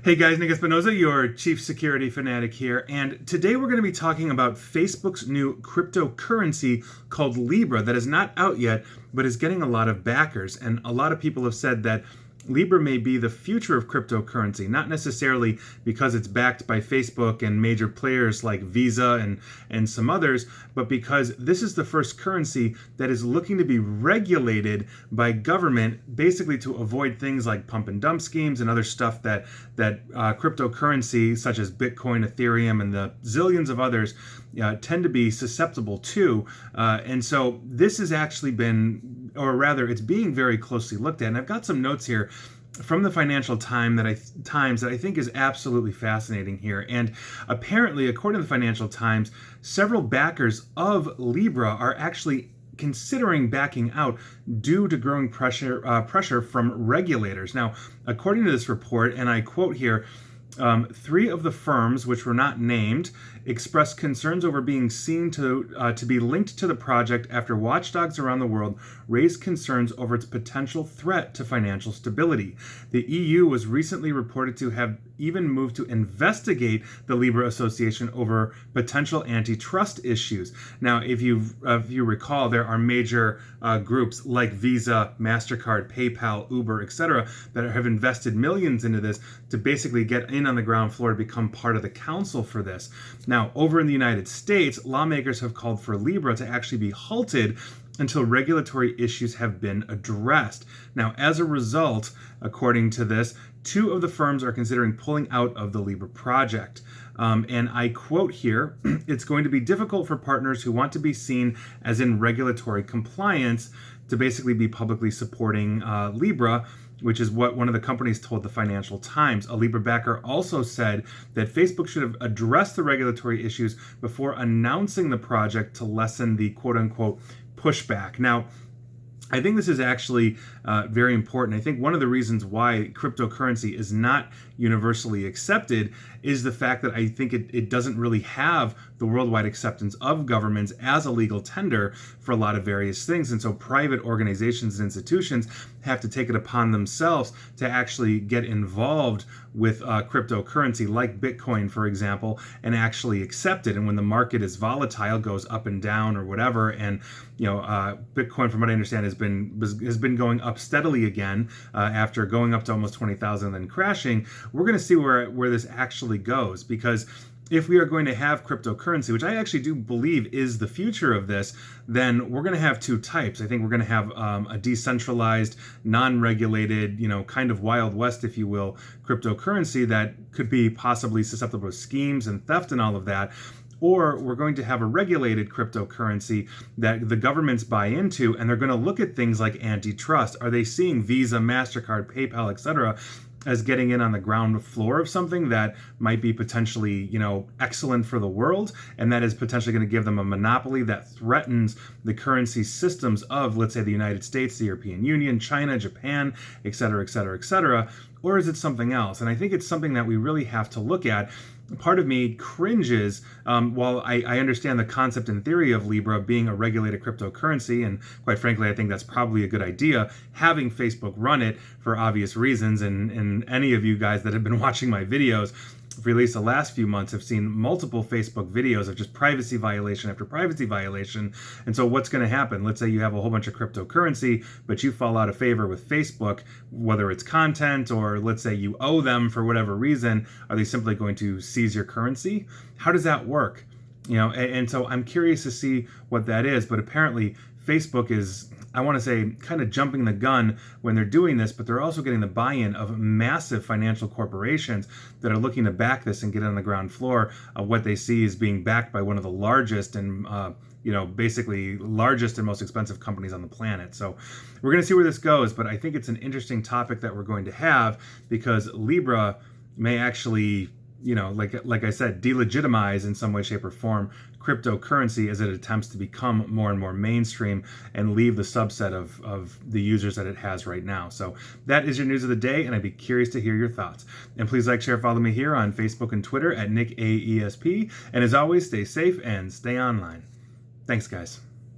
Hey guys, Nick Espinoza, your chief security fanatic here, and today we're going to be talking about Facebook's new cryptocurrency called Libra that is not out yet, but is getting a lot of backers. And a lot of people have said that Libra may be the future of cryptocurrency, not necessarily because it's backed by Facebook and major players like Visa and some others, but because this is the first currency that is looking to be regulated by government, basically to avoid things like pump and dump schemes and other stuff that cryptocurrency such as Bitcoin, Ethereum, and the zillions of others tend to be susceptible to. And so this has actually been, or rather, it's being very closely looked at. And I've got some notes here from the Financial Times that I think is absolutely fascinating here. And apparently, according to the Financial Times, several backers of Libra are actually considering backing out due to growing pressure from regulators. Now, according to this report, and I quote here, three of the firms, which were not named, expressed concerns over being seen to be linked to the project after watchdogs around the world raised concerns over its potential threat to financial stability. The EU was recently reported to have even moved to investigate the Libra Association over potential antitrust issues. Now, if you recall, there are major groups like Visa, MasterCard, PayPal, Uber, etc., that have invested millions into this to basically get in on the ground floor to become part of the council for this. Now, over in the United States, lawmakers have called for Libra to actually be halted until regulatory issues have been addressed. Now, as a result, according to this, two of the firms are considering pulling out of the Libra project. And I quote here, it's going to be difficult for partners who want to be seen as in regulatory compliance to basically be publicly supporting Libra, which is what one of the companies told the Financial Times. A Libra backer also said that Facebook should have addressed the regulatory issues before announcing the project to lessen the quote-unquote pushback. Now, I think this is actually very important. I think one of the reasons why cryptocurrency is not universally accepted is the fact that I think it doesn't really have the worldwide acceptance of governments as a legal tender for a lot of various things. And so private organizations and institutions have to take it upon themselves to actually get involved with cryptocurrency like Bitcoin, for example, and actually accept it. And when the market is volatile, goes up and down or whatever, and Bitcoin, from what I understand, has been going up steadily again after going up to almost 20,000 and then crashing. We're going to see where this actually goes, because if we are going to have cryptocurrency, which I actually do believe is the future of this, then we're going to have two types. I think we're going to have a decentralized, non-regulated, kind of Wild West, if you will, cryptocurrency that could be possibly susceptible to schemes and theft and all of that. Or we're going to have a regulated cryptocurrency that the governments buy into, and they're going to look at things like antitrust. Are they seeing Visa, MasterCard, PayPal, etc., as getting in on the ground floor of something that might be potentially, excellent for the world, and that is potentially going to give them a monopoly that threatens the currency systems of, let's say, the United States, the European Union, China, Japan, et cetera, et cetera, et cetera? Or is it something else? And I think it's something that we really have to look at. Part of me cringes, while I understand the concept and theory of Libra being a regulated cryptocurrency, and quite frankly, I think that's probably a good idea, having Facebook run it for obvious reasons, and any of you guys that have been watching my videos for at least the last few months have seen multiple Facebook videos of just privacy violation after privacy violation. And so what's going to happen? Let's say you have a whole bunch of cryptocurrency, but you fall out of favor with Facebook, whether it's content or let's say you owe them for whatever reason. Are they simply going to seize your currency? How does that work? And so I'm curious to see what that is, but apparently Facebook is, I want to say, kind of jumping the gun when they're doing this, but they're also getting the buy-in of massive financial corporations that are looking to back this and get on the ground floor of what they see as being backed by one of the largest and basically largest and most expensive companies on the planet. So we're going to see where this goes, but I think it's an interesting topic that we're going to have, because Libra may actually, like I said, delegitimize in some way, shape, or form cryptocurrency as it attempts to become more and more mainstream and leave the subset of the users that it has right now. So that is your news of the day, and I'd be curious to hear your thoughts. And please like, share, follow me here on Facebook and Twitter at NickAESP. And as always, stay safe and stay online. Thanks, guys.